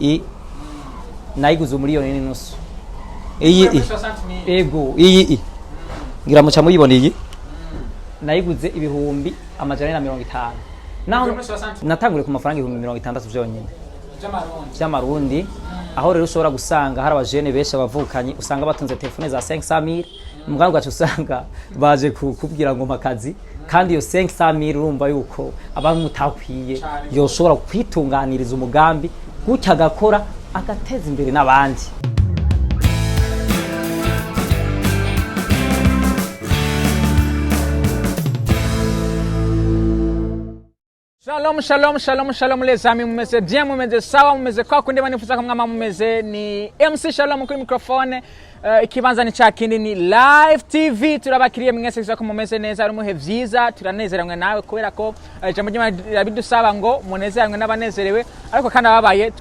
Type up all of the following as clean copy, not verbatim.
iyi nayiguze umuliyoni n'inusu. Iyi ego iyi ngira muca muyibona iyi nayiguze ibihumbi amajana 150. Naho natangure ku mafaranga 60 vyonyine by'amarundi. Aho rero ushobora gusanga hari abajene benshi abavukanye usanga batunze telefone za 500,000 muganga gacu usanga baje kubwira ngo makazi kandi iyo 500,000 urumva yuko abamutakwiye yoshobora kwitunganiriza umugambi gutya agakora agateza imbere n'abandi. Shalom shalom shalom shalom les amis, mumeze bien, mumeze sawa, mumeze kwa kundi banifuza kumwama, mumeze ni MC Shalom kuri microphone. Ikibanza ni cha kindi ni Live TV. Turabakiriye mwese kuza ko mumeze neza, ari muhe vyiza, turanezerewe nawe kubera ko jambo ry'Imana bidusaba ngo munezerewe n'abanezerewe, ariko kandi ababaye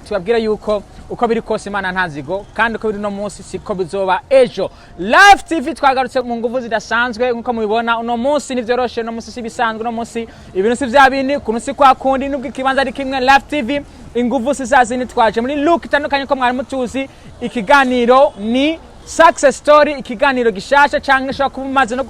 tubabwira yuko uko biri kose Imana ntazigo, kandi uko biri no munsi siko bizoba ejo. Live TV twagarutse mu nguvu zidasanzwe nkuko mubibona. Uno munsi ni vyoroshe, no munsi sibisanzwe, no munsi ibintu si vya bindi kunusi kwa kundi, nubwo ikibanza ari kimwe. Live TV inguvu sizazini twaje muri look itandukanye ko mwari mutuzi. Ikiganiro ni success story, ikiganiro gishasha canke shaka kumaze no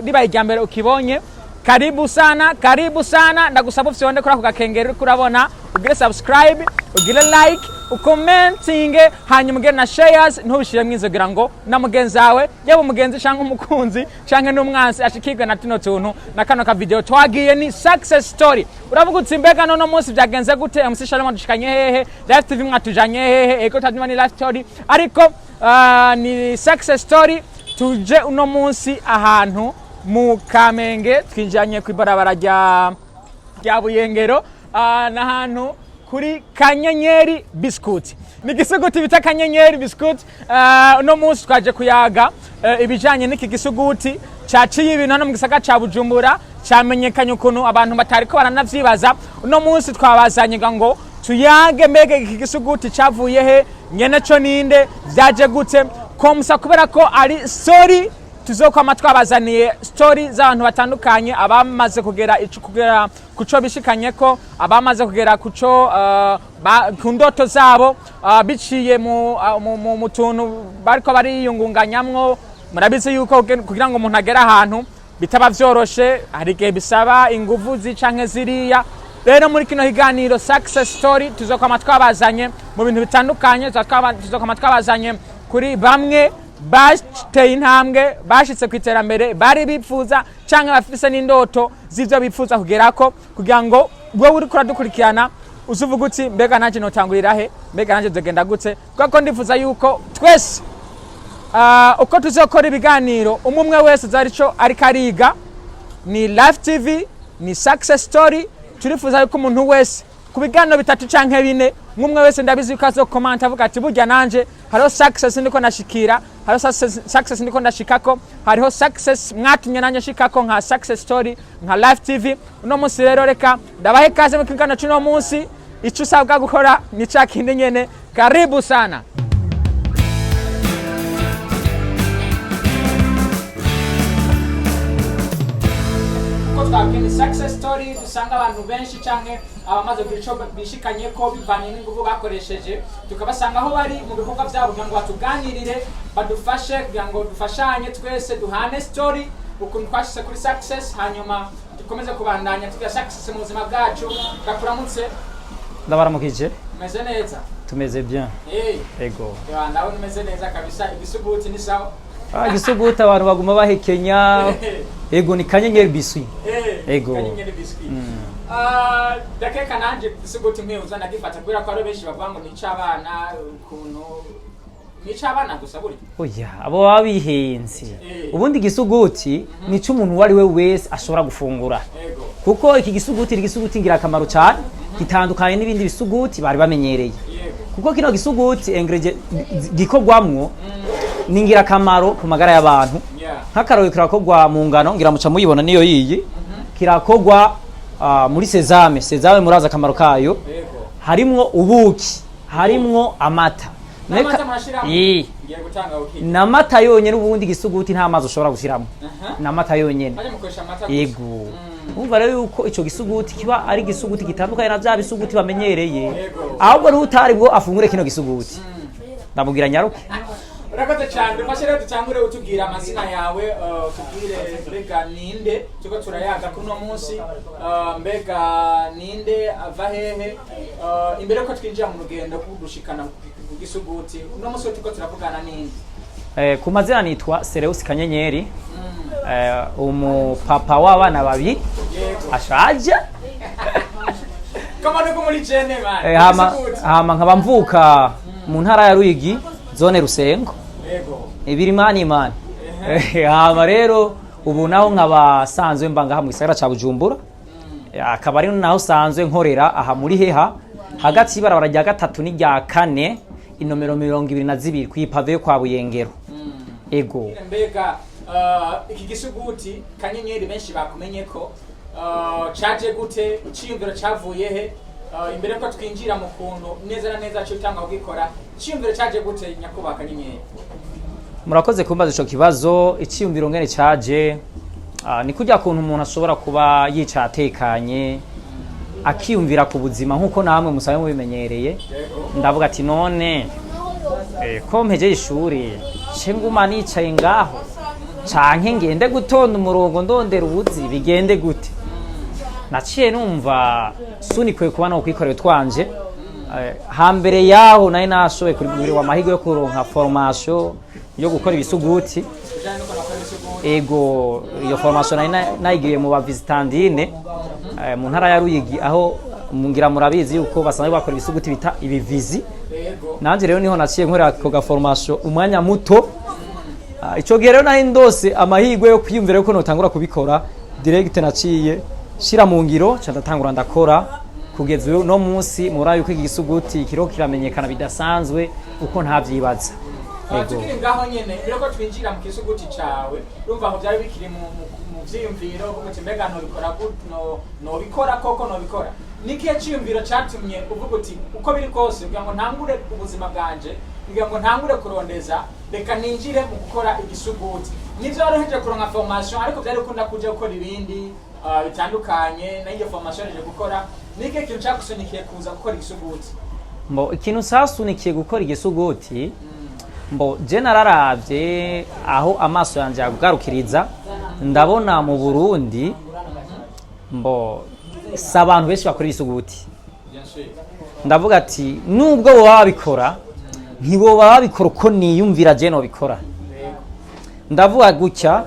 ribaye ryambere ukibonye. Karibu sana ndagusaba ufyonde kuri ako gakengero kurabona, ugire subscribe, ugire like, ukomentinge, hanyuma ugire na shares, ntubishire mwizogira ngo na mugenzi wawe yabo mugenzi canke umukunzi canke n'umwansi ashikirwe na tuno tuntu na kano ka video twagiye ni success story. Uravuga uti mbega none munsi byagenze gute? MC Shalom dushikanye hehe? Live TV mwatujanye hehe? Eko tadima ni live story ariko ni success story. Tuje uno munsi ahantu mu Kamenge, twinjanye kwibarabara rya Buyengero, n'ahantu kuri Kanyenyeri Biscuit. Ni gisuguti bita Kanyenyeri Biscuit. Uno munsi twaje kuyaga ibijanye n'iki gisuguti caciye ibintu hano mu gisagara ca Bujumbura, cyamenyekanye ukuntu abantu batariko baranavyibaza. Uno munsi twabazanye ngo tuyage mbega iki gisuguti cavuye he, nyene co ninde, vyaje gute, ko musa kubera ko ari story tuzokwama twabazaniye story z'abantu batandukanye, abamaze kugera kuco bishikanye ko, abamaze kugera kuco ku ndoto zabo, biciye mu tuntu bariko bariyungunganyamwo. Murabizi yuko kugira ngo umuntu agera ahantu bitaba vyoroshe, hari igihe bisaba inguvu zicanke ziriya. Rero muri kino higaniro success story tuzokwama twabazanye mu bintu bitandukanye, tuzokwama twabazanye kuri bamwe bateye intambwe, bashitse ku iterambere, bari bipfuza canke bafise n'indoto z'ivyo bipfuza kugerako, kugira ngo wewe uri kuradukurikirana uzuvuga uti mbega nanje notangurira he, mbega nanje zogenda gute. Kuko ndifuza yuko twese uko tuzokora ibiganiro umwe wese zarico ariko ariga. Ni Live TV, ni success story. Turifuza yuko umuntu wese ku biganiro bitatu canke bine, umwe wese ndabizi yuko azokomanta avuga ati burya nanje hariho success ndiko nashikira, hariho success ndiko ndashikako, hariho success mwatumye nanje shikako nka success story, nka Live TV. Uno munsi rero reka ndabahe kaze mu kiganiro cy'uno munsi. Ico usabwa gukora ni ca kindi nyene. Karibu sana. Ni success story dusanga abantu benshi canke abamaze kugira ico bishikanye ko bivanye n'inguvu bakoresheje, tukabasanga aho bari mu bikorwa byabo kugira ngo batuganirire, badufashe kugira ngo dufashanye twese duhane story ukuntu twashitse kuri success, hanyuma dukomeze kubandanya tugira success mu buzima bwacu. Gakuramutse. Ndabaramukije. Meze neza? Tumeze bien. Ego. Ndaho meze neza kabisa. Igisuguti ni sawa? Igisuguti abantu baguma bahekenya. Ego ni Kanyenyeri Biscuit. Ego. Kanyenyeri Biscuit. Dakeka nanje igisuguti mwiuza ndagifata kubera ko ari benshi bavuga ngo ni cy'abana, ukuntu ni cy'abana gusa buri. Oya, abo babihenze. Ubundi igisuguti ni cy'umuntu wari we wese ashobora gufungura. Ego. Kuko iki gisuguti ngira akamaro cyane, gitandukanye n'ibindi bisuguti bari bamenyereye. Kuko kino gisuguti ingredient gikorwamwo ningira kamaro ku magara y'abantu. Nk'akarori kirakogwa mu ngano, ngira muca muyibona niyo yiyi. Kirakogwa muri sezame muraza akamaro kayo. Harimwo ubuki, harimwo amata. Namata yonyene, ubundi gisuguti nta mazi ushobora gushiramo. Namata yonyene. Yego. umva rero yuko ico gisuguti kiba ari gisuguti gitandukanye na bya bisuguti bamenyereye ahubwo ari utari bwo afungure kino gisuguti ndamubwira nyaruke. Urakoze cyane dufashe rero dutangure utubwira amazina yawe tubwire mbega ninde tuko turayaga kuno munsi mbega ninde ava hehe imbere ko twinjira mu rugendo kudushikana ku gisuguti uno munsi tuko turavugana ninde. Ku mazina nitwa Sereus Kanyenyeri umupapa w'abana babiri ashaje kama nuko muri jene man hama nkaba mvuka mu ntara ya Ruyigi zone Rusengo ibirimani imani hama rero ubu naho nkaba sanzwe mbanga ha mu gisagara ca Bujumbura akaba ari naho sanzwe nkorera aha muri heha hagati y'ibara rya gatatu n'irya kane inomero 22 kwipave kwa Buyengero. Ego mbega iki gisuguti Kanyenyeri benshi bakumenye ko caje gute iciyumviro cavuye he imbere ko twinjira mu kuntu neza na neza cyo cyangwa kugikora iciyumviro caje gute nyakuba Kanyenyeri. Murakoze kumbaza ico kibazo. Iciyumviro ngene caje ni kujya kuntu umuntu ashobora kuba yica atekanye akiyumvira ku buzima nkuko namwe musabe mubimenyereye ndavuga ati none ko mpeje ishuri nguma nicaye ngaho canke ngende gutonda umurongo ndondera ubuzi bigende gute. Naciye numva sunikwe kuba no kwikorera twanje hambere yaho nayo nashoboye kuri muri wa mahigo yo kuronka formation yo gukora ibisuguti. Ego iyo formation nayigiye mu bavizitandine mu ntara ya Ruyigi aho mungira murabizi yuko basanzwe bakora ibisuguti bita ibivizi. Nanje rero niho naciye nkorera ko ga formation umwanya muto ico gihe rero nayo ndose amahigwe yo kwiyumvira yuko notangura kubikora direct naciye shira mu ngiro ca ndatangura ndakora kugeza no munsi mura yuko igisuguti kiro kiramenyekana bidasanzwe uko ntavyibaza. Tukiri ngaho nyene biroko twinjira mu gisuguti cawe urumva aho byari bikiri mu vyiyumviro kuko mbega no bikora koko no bikora nikiye ciyumviro catumye uvuga uti uko biri kose kugira ngo ntangure ubuzima bwanje kugira ngo ntangure kurondeza reka ninjire mu gukora igisuguti nivyo waroheje kuronka formation ariko byari ukunda kuja gukora ibindi bitandukanye na iyo formation je gukora nikiye kintu cyakusunikiye kuza gukora igisuguti. Mbo ikintu sasunikiye gukora igisuguti mbo je nararavye aho amaso yanje yagarukiriza ndabona mu Burundi mbo sabantu benshi bakora ibisuguti ndavuga ati nubwo bo babikora ntibo babikora uko niyumvira je no bikora ndavuga gutya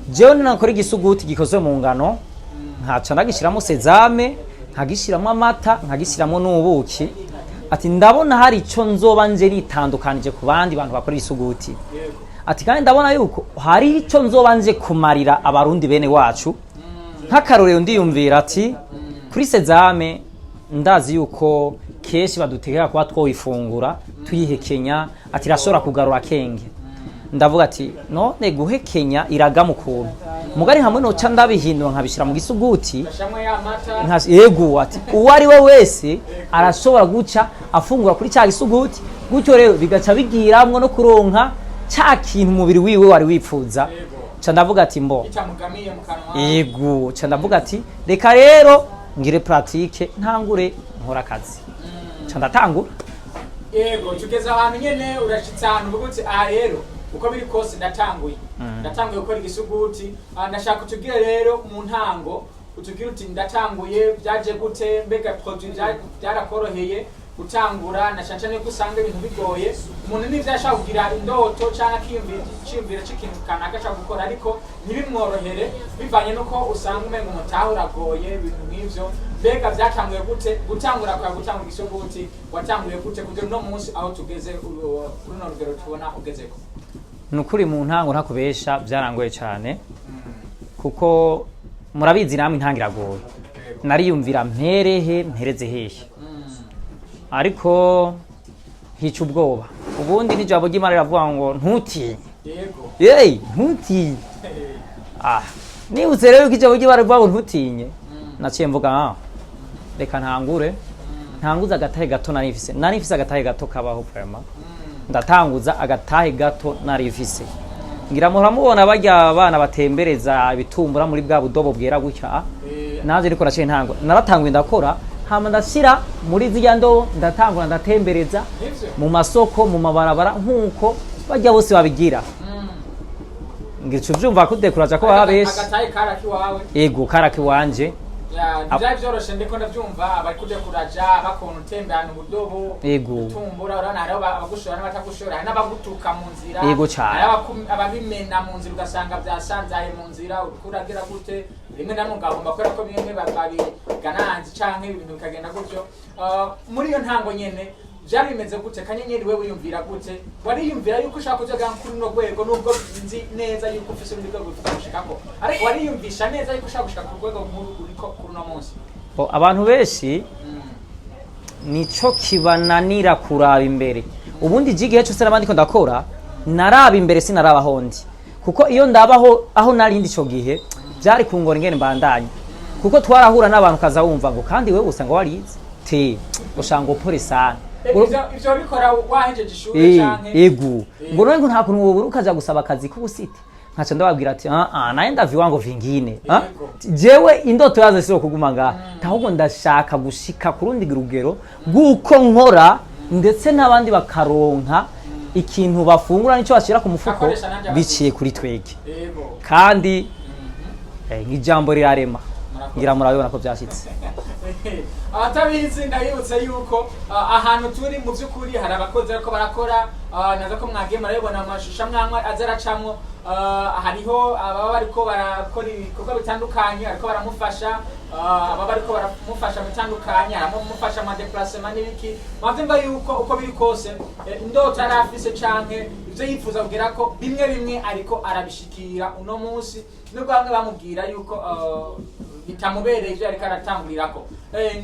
je nakora igisuguti gikozwe mu ngano nkaca ndagishiramo sezame nkagishiramo amata nkagishiramo n'ubuki ati ndabona hari ico nzoba nje ritandukanije ku bandi bantu bakora ibisuguti ati kandi ndabona yuko hari ico nzoba nje kumarira abarundi bene wacu nk'akarorero ndiyumvira ati kuri sezame ndazi yuko keshi badutegeka kuba twifungura tuyihekenya ati rashobora kugarura kenge ndavuga ati none guhekenya iraga mu kuntu mugari hamwe no ca ndabihindura nkabishira mu gisuguti yego ati uwari we wese arashobora guca afungura kuri cya gisuguti gutyo rero bigaca bigiramwo no kuronka cya kintu umubiri wiwe wari wipfuza ca ndavuga ati mbo yego ca ndavuga ati reka rero ngire pratique ntangure nkora akazi ca ndatangura. Yego tugeze ahantu nyene urashitse ahantu bugutse rero uko biri kose ndatanguye gukora igisuguti ndashaka utubwire rero mu ntango utubwire uti ndatanguye byaje gute mbega produit byarakoroheye gutangura nashaka no gusanga ibintu bigoye umuntu n'ivyashaka kugira indoto cyangwa kiyumvira c'ikintu kanaka ashaka gukora ariko ntibimworohere bivanye nuko usanga umenga umutahe uragoye ibintu nk'ivyo mbega byatanguye gute gutangura igisuguti watanguye gute kugira no munsi aho tugeze kuri no rugero tubona ugezeko. Nukuri mu ntango ntakubesha byarangoye cyane kuko murabizi namwe intangiragoye nariyumvira mpereze hehe ariko hica ubwoba ubundi n'ijambo ry'Imana riravuga ngo ntutinye. Yego ntutinye nibutse rero ko ijambo ry'Imana rivuga ngo ntutinye naciye mvuga reka ntanguza agatahe gato narifise agatahe gato kabaho vraiment ndatanguza agatahe gato narifise ngira muramubona barya abana batembereza ibitumbura muri bwa budobo bwera gutya naje ariko naciye ntangwa naratanguye ndakora hama ndashira muri zirya ndo ndatangura ndatembereza mu masoko mu mabarabara nkuko bajya bose babigira ngico vyumva ko dekuraje ko babeshe agataye karaki wawe ego karaki wanje byari byoroshe ndiko ndavyumva abari kudekuraja bakona utembera mu budobo tumbura urana hari abagushora n'abatagushora hari n'abagutuka mu nzira ego cyane ababimena mu nzira ugasanga byasanzaye mu nzira ukuragira gute rimwe na mugabo mbakora ko bimwe babigananze canke ibintu bikagenda gutyo muri iyo ntango nyene byari bimeze gute kanyenyeri we wiyumvira gute wariyumvira yuko ushaka kujaga kuri no rwego nubwo nzi neza yuko ufise urundi rwego ufite ariko wariyumvisha neza yuko ushaka gushika ku rwego uriko kuri no munsi abantu benshi nico kibananira kuraba imbere ubundi jigihe cyose nabandi ko ndakora naraba imbere sinaraba hondi kuko iyo ndabaho aho nari ndi cyo gihe byari kungora ingene mbandanye kuko twarahura n'abantu kaza wumva ngo kandi wewe usanga warize te ushanga upore sana ivyo bikora wahejeje ishure canke ego ngo none nta kuntu wowe ukaja gusaba akazi k'ubusite nkaca ndababwira ati naenda viwango vingine jewe indoto yazo siro kuguma ngaha ahubwo ndashaka gushika ku rundi rugero guko nkora ndetse n'abandi bakaronka ikintu bafungura nico bashira ku mufuko biciye kuri twege kandi nk'ijambo rirarema ngira murabibona ko byashitse atabizi ndayibutse yuko ahantu turi mu by'ukuri hari abakozi ariko barakora naza ko mwagiye murabibona amashusho mwanywa azaracamwo hariho ababa bariko barakora ibikorwa bitandukanye ariko baramufasha ababa bariko baramufasha bitandukanye aramufasha mu déplacement n'ibiki mwavyumva yuko uko biri kose indoto arafise canke ivyo yifuza kugira ko bimwe ariko arabishikira uno munsi nubwo bamwe bamubwira yuko bitamubereye ivyo ariko aratangurirako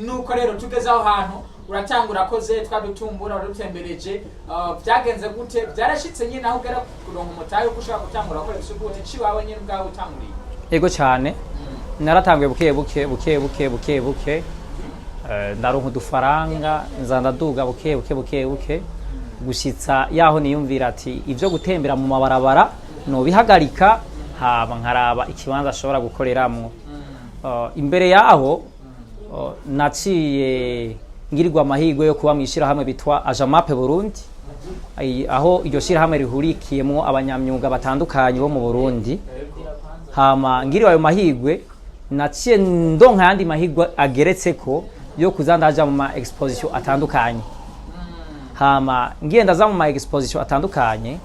nuko rero tugeze aho hantu uratangura koze twadutumbura urutembereje byagenze gute byarashitse nyine aho ugera kuronka umutayi uko ushaka gutangura gukora ibisuguti ciwawe nyine ubwawe utanguriye ego cyane naratanguye buke ndaronka udufaranga nzandaduga buke gushitsa yaho niyumvira ati ivyo gutembera mu mabarabara no bihagarika haba nkaraba ikibanza ashobora gukoreramwo imbere yaho naciye ngirirwa amahirwe yo kuba mwishira hamwe bitwa Ajamape Burundi aho iryo shira hamwe rihurikiyemo abanyamyuga batandukanye bo mu Burundi hama ngiriwe ayo mahirwe naciye ndonka yandi mahirwe ageretse ko yo kuzandaja mu ma exposition atandukanye hama ngenda za mu ma exposition atandukanye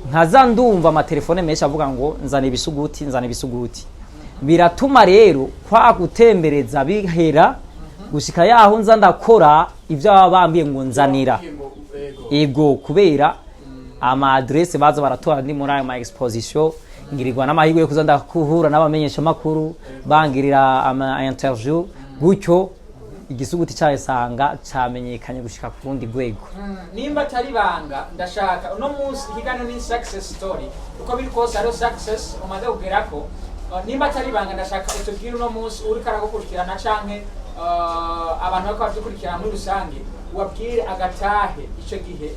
nkaza ndumva amatelefone menshi avuga ngo nzana ibisuguti biratuma rero kwa gutembereza bihera gushika yaho nza ndakora ivyo babambiye ngo nzanira ego kubera ama adresse baza baratora ndi muri ayo ma exposition ngirirwa n'amahirwe yo kuzanda kuhura n'abamenyesha makuru bangirira ama interview gutyo igisuguti cyayesanga cyamenyekanye gushika ku rundi rwego nimba atari banga ndashaka uno munsi higano ni success story uko biri kose ari success umaze kugerako nimba atari banga ndashaka utubwire uno munsi uri karagukurikirana canke abantu bako badukurikirana muri rusange wabwire agatahe ico gihe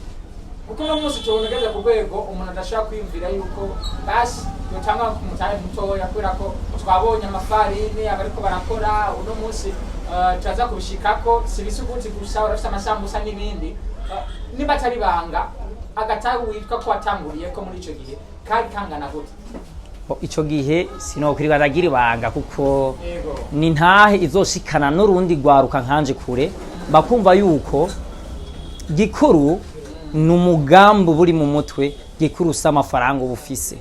kuko uno munsi tubonegeze ku rwego umuntu adashaka kwiyumvira yuko basi yotanga ku mutahe mutoya kubera ko twabonye amafarini abariko barakora uno munsi turaza kubishikako si ibisuguti gusa urafite amasambusa n'ibindi nimba atari banga agatahe witwa ko watanguriye ko muri ico gihe kari kangana gute ico gihe sinokwirwa ndagira ibanga kuko ni ntahe izoshikana n'urundi rwaruka nkanje kure bakumva yuko gikuru n'umugambo buri mu mutwe gikuru sa amafaranga ubufise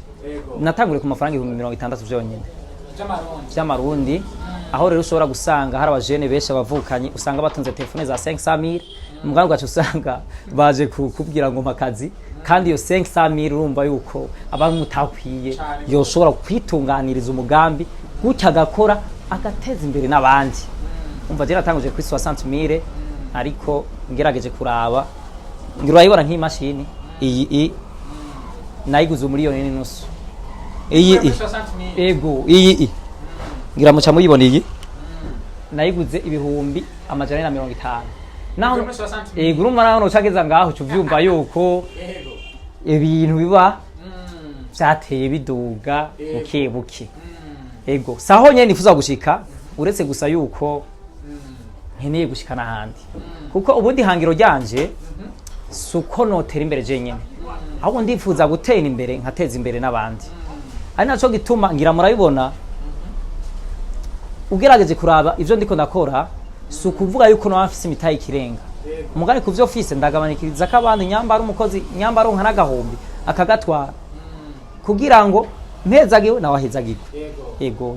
natangure ku mafaranga 60 vyonyene by'amarundi aho rero ushobora gusanga hari abajene benshi abavukanye usanga batunze telefone za 500,000 muganga gacu usanga baje kubwira ngo makazi kandi iyo 500,000 urumva yuko abantu mutakwiye yoshobora kwitunganiriza umugambi gutya agakora agateza imbere n'abandi umva je natanguje kuri 60,000 ariko ngerageje kuraba ngirayibona nk'imashini iyi nayiguze umuliyoni n'inusu iyi ego iyi ngira muca muyibona iyi nayiguze ibihumbi amajana 150 naho ego urumva naho nocageza ngaho cyuvyumva yuko ibintu biba byateye biduga buke ego saho nyene nifuza gushika uretse gusa yuko nkeneye gushikana ahandi kuko ubundi hangiro ryanje suko notera imbere je nyene ahubwo ndifuza gutera imbere nkateza imbere n'abandi ari naco gituma ngira murabibona ugerageje kuraba ivyo ndiko ndakora sukuvuga yuko no afise imitayi ikirenga umugani kuvyo office ndagabanikiriza ko abandi nyambara umukozi nyambara nka nagahombi akagatwara kugira ngo mpezagiwe nawe ahezagirwe yego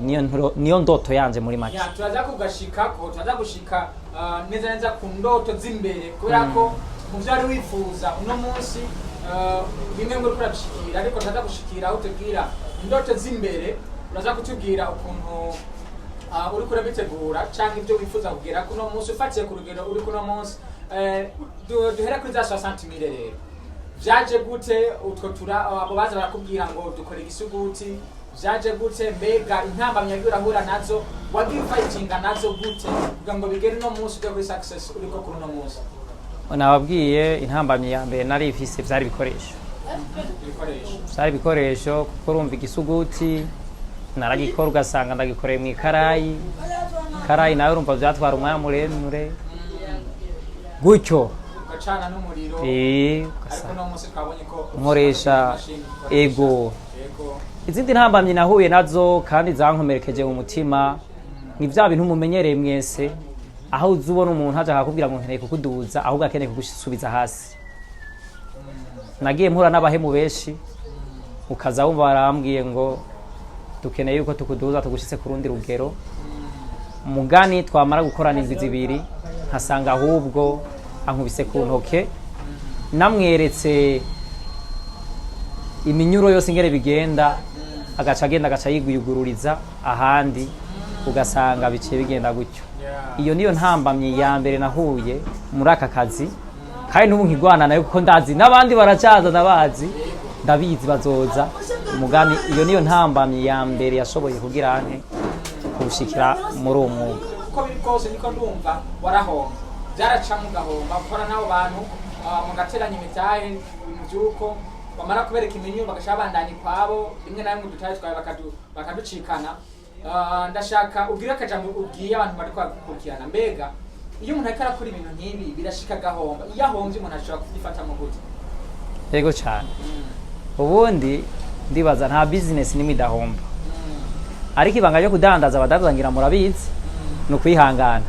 niyo ndoto yanje muri make turaza kugashikako turaza gushika neza neza ku ndoto z'imbere kubera ko mu byo ari wifuza uno munsi bimwe muri kurabishikira ariko turaza gushikira aho tubwira indoto z'imbere uraza kutubwira ukuntu uri kurabitegura cyangwa ibyo wifuza kugera kuno munsi ufatiye ku rugero uri kuno munsi duhera kuri za 60,000 rero vyaje gute utwo abo baza barakubwira ngo dukore igisuguti vyaje gute mbega intambamye urahura nazo wagiye fightinga nazo gute kugira ngo bigere no munsi ujye kuri success uriko kuri no munsi nababwiye intambamye ya mbere nari ifise vyari bikoresho vyari bikoresho kuko urumva igisuguti naragikora ugasanga ndagikoreye mu karayi nawe urumva vyatwara umwanya muremure gutyo ugacana n'umuriro ariko no munsi twabonye ko nkoresha ego izindi ntambamye nahuye nazo kandi zankomerekeje mu mutima ni vya bintu mumenyereye mwese aho uzubona umuntu haje akakubwira ngo nkeneye kukuduza ahubwo akeneye kugusubiza hasi nagiye mpura n'abahemu benshi ukaza wumva barambwiye ngo dukeneye yuko tukuduza tugushitse ku rundi rugero mugani twamara gukorana indwi zibiri nkasanga ahubwo ankubise ku ntoke namweretse iminyuro yose ingere bigenda agaca yiguyugururiza ahandi ugasanga biciye bigenda gutyo iyo niyo ntambamye ya mbere nahuye muri aka kazi kandi n'ubu nkigwana nayo kuko ndazi n'abandi baracaza ndabazi ndabizi bazoza umugani iyo niyo ntambamye ya mbere yashoboye kugira ane kushikira muri uwo mwuga uko biri kose niko ndumva warahomba byaracamo ugahomba gukora n'abo bantu mugateranya imitahe ibintu by'uko bamara kubereka imenyu bagashaka bandanya kwabo rimwe na rimwe udutahe twawe bakaducikana ndashaka ubwire akajambo ubwiye abantu bari kwakurikirana mbega iyo umuntu ariko arakora ibintu nk'ibi birashika agahomba iyo ahombye umuntu ashobora kugifata mu gute yego cyane ubundi ndibaza nta business nimwe idahomba ariko ibanga ryo kudandaza abadandaza ngira murabizi no kwihangana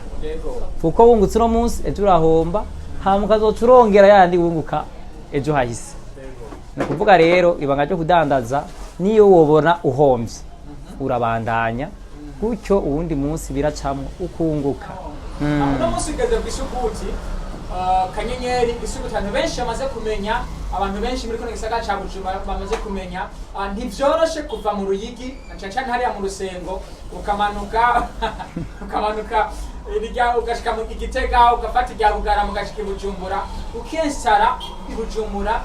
kuko wungutse no munsi ejo urahomba hama ukazoca urongera yandi wunguka ejo hahise ni kuvuga rero ibanga ryo kudandaza niyo wobona uhombye urabandanya gutyo uwundi munsi biracamo ukunguka uno munsi ugeze ku isukuti kanyenyeri isukuti abantu benshi bamaze kumenya abantu benshi muri kino gisagara ca Bujumbura bamaze kumenya ntivyoroshe kuva mu Ruyigi cyane hariya mu Rusengo ukamanuka irya ugashika mu Igitega ugafata irya Rugara mugashika i Bujumbura ukensara i Bujumbura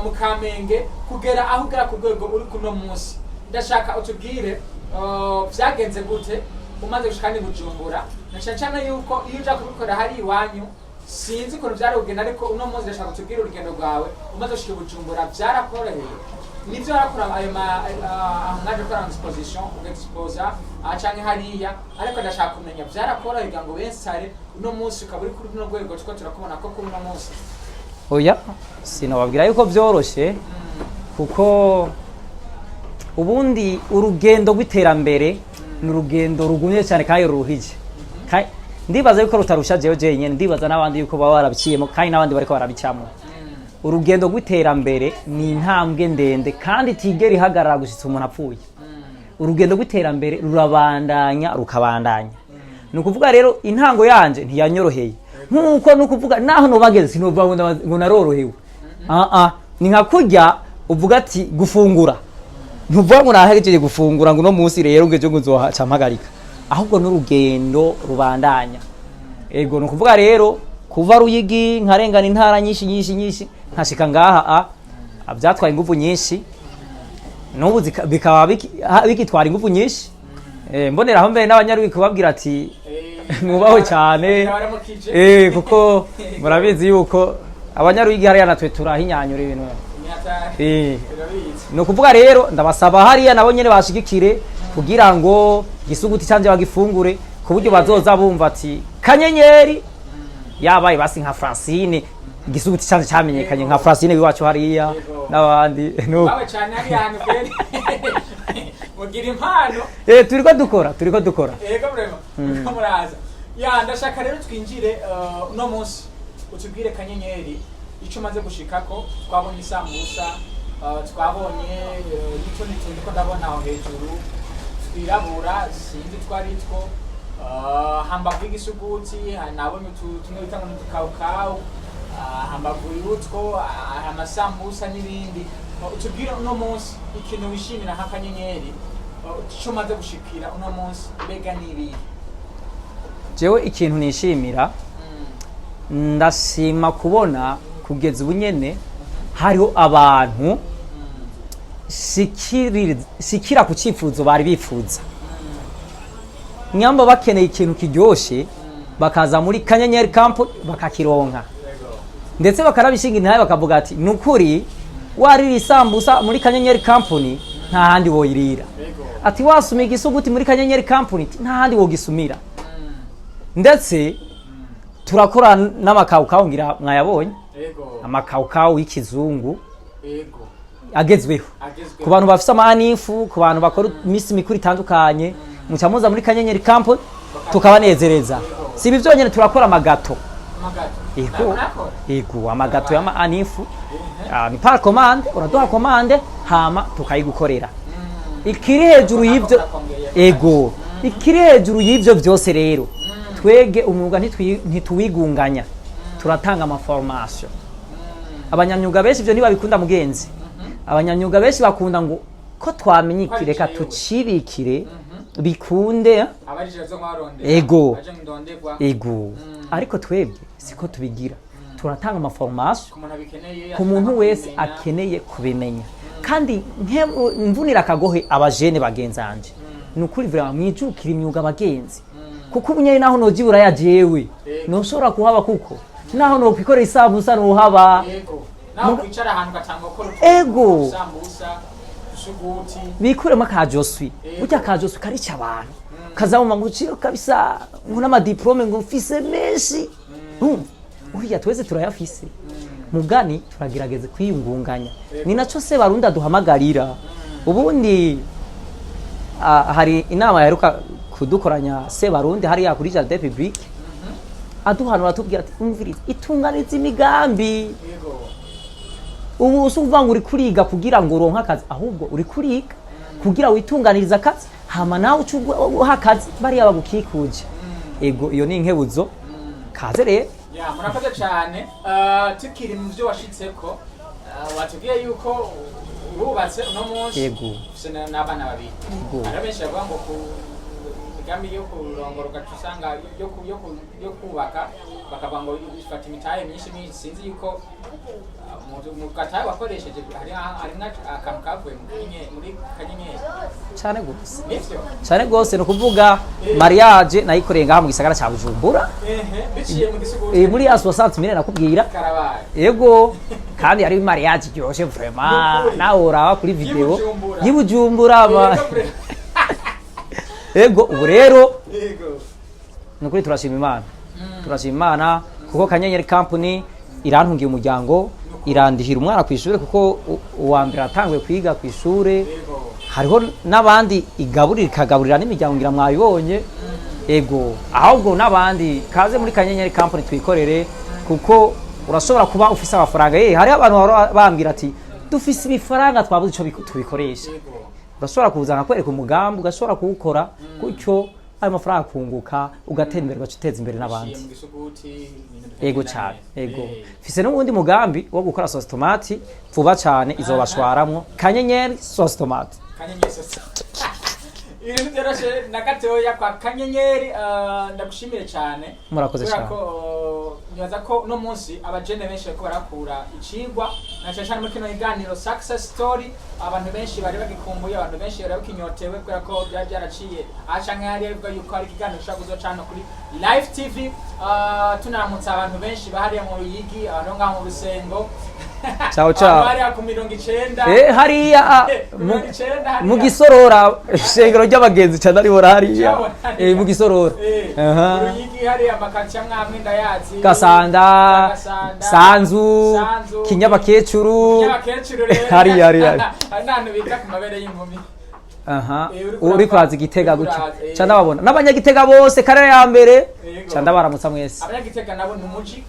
mu Kamenge kugera aho ugera ku rwego uri kuno munsi ndashaka utubwire vyagenze gute umaze gushika ni Bujumbura cyane yuko iyo uja kubikora hari iwanyu sinzi ko byari kugenda ariko uno munsi ndashaka kutubwira urugendo rwawe umaze gushika Bujumbura byarakoreye nivyo arakora ayo mwaje gukora exposition uexposa acanye hariya ariko ndashaka kumenya byarakoreye ngo bensare uno munsi ukaba uri kuri no rwego tuko turakubona ko kuri uno munsi oya sinababwira yuko byoroshe kuko ubundi urugendo rw'iterambere ni urugendo rugumye cyane kandi ruruhije ndibaza yuko rutarusha jewe nyene ndibaza n'abandi yuko baba barabiciyemo kandi n'abandi bariko barabicamo urugendo rw'iterambere ni intambwe ndende kandi tigera ihagarara gushitsa umuntu apfuye urugendo rw'iterambere rurabandanya rukabandanya ni ukuvuga rero intango yanje ntiyanyoroheye nkuko nukuvuga naho no bageze sinova ngo narorohewe ni nka kurya uvuga ati gufungura ntuvuga ngo nahejeje gufungura ngo no munsi rero ngeje ngo nzohaca mpagarika ahubwo n'urugendo rubandanya ego no kuvuga rero kuva Ruyigi nkarengana intara nyinshi nkashika ngaha byatwaye ingufu nyinshi n'ubu bikaba bikitwara ingufu nyinshi mbonera aho mbere n'abanyarugi kubabwira ati mwubaho cyane kuko murabizi yuko abanyarugi hariya natwe turahinyanyura ibintu no kuvuga rero ndabasaba hariya nabo nyene bashigikire kugira ngo gisuguti cyanje bagifungure ku buryo bazoza bumva ati kanyenyeri yabaye basi nka Francine igisuguti cyane cyamenyekanye nka Francine wiwacu hariya n'abandi bawe cyane ari hano kweli mugira impano turiko dukora yego brema muraza ya ndashaka rero twinjire no munsi utubwire kanyenyeri ico maze gushikako twabonye isambusa twabonye n'utundi tuntu ko ndabona aho hejuru twirabura sinzi twaritwo hambavu y'igisuguti nabonye tumwe bita ngo n'udukawukawu hambavu y'utwo amasambusa n'ibindi utubwire uno munsi ikintu wishimira nka kanyenyeri ico maze gushikira uno munsi mbega n'ibihe jewe ikintu nishimira ndashima kubona kugeza ubunyene hariho abantu sikira ku cyifuzo bari bifuza nyamba bakeneye ikintu kiryoshe bakaza muri kanyenyeri camp bakakironka ndetse bakarabishinga intaye bakavuga ati nukuri warira isambusa muri kanyenyeri company nta handi woyirira ati wasumira igisuguti muri kanyenyeri company nta handi wogisumira ndetse turakora n'amakawukawu ngira mwayabonye amakawukawu y'ikizungu agezweho ku bantu bafite amanifu ku bantu bakora imisi mikuru itandukanye mucamuza muri kanyenyeri camp tukabanezereza si ibi byonyine turakora amagato ego amagato y'amanifu ni par commande uraduha commande hama tukayigukorera ikiri hejuru y'ibyo ikiri hejuru y'ibyo byose rero twege umwuga ntituwigunganya turatanga amaformation abanyamyuga benshi ibyo ntibabikunda mugenzi abanyamyuga benshi bakunda ngo ko twamenye reka tucibikire bikunde ego ariko twebwe siko tubigira turatanga amaformation ku muntu wese akeneye kubimenya kandi mvunira akagohe abajene bagenzanje nukuri vraiment mwijukira imyuga bagenzi kuko ubunyene naho nojibura yajewe noshobora kuhaba kuko naho no kwikorera isambusa no haba naho kwicara ahantu gatanga ko isambusa suguti bikuremo akajoswi burya akajoswi karica abantu kazamuma nguciro kabisa nkuna ama diplome ngo mfise menshi uriya twese turayafise mugani turagerageze kwiyungunganya ni naco se barunda duhamagarira ubundi hari inama yaheruka kudukoranya se barundi hari yakuri Jardin Public aduhanura tubwira ati umviriza itunganiza imigambi ubu usuvuga ngo uri kuriga kugira ngo uronka akazi ahubwo uri kuriga kugira witunganiriza akazi hama nawe uha akazi bari abagukikuje ego iyo ni inkebuzo kaze rero murakoze cyane tukiri mu byo washitseko watubwiye yuko urubatse uno munsi yego n'abana babiri arabenshi bavuga ngo migambi yo kurongora ugatusanga yo kubaka bakavuga ngo ifata imitahe myinshi sinzi yuko mu gatahe wakoresheje harimo akantu kavuye muri kanyenyeri cyane gose no kuvuga mariage nayikoreye ngaha mu gisagara cya Bujumbura biciye mu gisuguti muri 60 nakubwira yego kandi ari mariage cyoshe vraiment nawe uraba kuri video y'Ibujumbura ego ubu rero nukuri turashima Imana kuko kanyenyeri company irantungiye umuryango irandihira umwana ku ishure kuko uwa mbere atanguye kwiga ku ishure hariho n'abandi ikagaburira n'imiryango ngira mwabibonye ego ahubwo n'abandi kaze muri kanyenyeri company twikorere kuko urashobora kuba ufise amafaranga hari abantu bambwira ati dufise ibifaranga twabuze ico tubikoresha urashobora kuzana kwereka umugambi ugashobora kuwukora gutyo ayo mafaranga kunguka ugatera imbere ugaciteza imbere n'abandi ego cyane ego fise n'ubundi mugambi wo gukora sauce tomate vuba cyane izobashwaramwo kanyenyeri sauce tomate ibintu byarashe na gatoya kwa kanyenyeri ndagushimire cyane murakoze cyane nibaza ko no munsi abajene benshi bariko barakura icigwa na cyane muri kino iganiro success story abantu benshi bari bagikumbuye abantu benshi bari bakinyotewe kubera ko byaraciye acanke hari avuga yuko ari ikiganiro ushaka kuzocana kuri live tv tunaramutsa abantu benshi bahariye mu Ruyigi abantu ngaho mu Rusengo ciao ciao. Bari ku 90. Hariya mu Gisorora shengero ry'abagenzi cyane ari hariya mu Gisorora Uruyigi hariya makancha mwamwe ndayazi Gasanda Sanzu Kinyabakecuru hariya nanu bita ku mabere y'inkumi uri kwaza Gitega gutyo cyane babona n'abanyagitega bose kare ya mbere cyane baramutsa mwese abanyagitega nabo numuji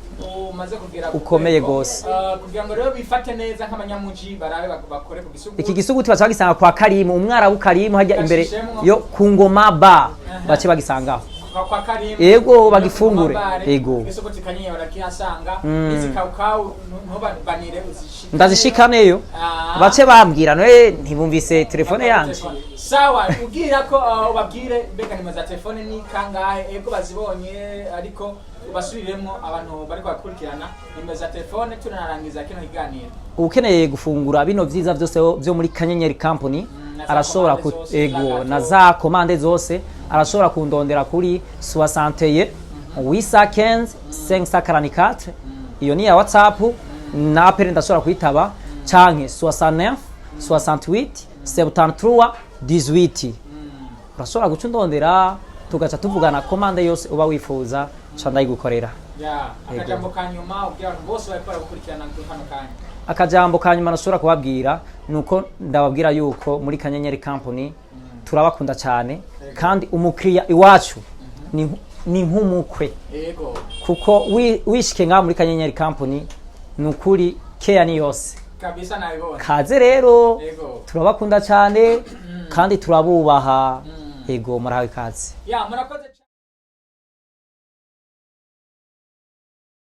umaze kugira ukomeye gose kugira ngo rero bifate neza nk'abanyamuji barabe bakore ku gisuguti iki gisuguti bacagisanga kwa Karimu umwarabu Karimu hajya imbere yo ku ngoma ba bace bagisangaho kwa Karimu yego bagifungure yego gisuguti kanyiye barakihasanga izikawukawu ntobanire uzishika ndazishikaneyo bace bambwira noye ntibumvise telefone yanje sawa ugira ko ubabwire mbega nimero za telefone ni kangahe ego bazibonye ariko ubasubiremo abantu bari kwakurikirana nimero za telefone tunarangiza kino kiganiro ukeneye gufungura bino vyiza byose byo muri Kanyenyeri Company arashobora ego na za commande zose arashobora kundondera kuri 61 815 544 iyo ni ya WhatsApp na apere ndashobora kwitaba canke 69 68 73 18 urashobora guca undondera tugaca tuvugana commande yose uba wifuza ca ndayigukorera akajambo kanyuma ubwira abantu bose bakora gukurikirana hano kanya akajambo kanyuma nashobora kubabwira nuko ndababwira yuko muri Kanyenyeri Company turabakunda cyane kandi umukiriya iwacu ni nk'umukwe yego kuko wishike nga muri Kanyenyeri Company nukuri care ni yose kabisa nabibona kaze rero turabakunda cyane kandi turabubaha yego murahawe kaze murakoze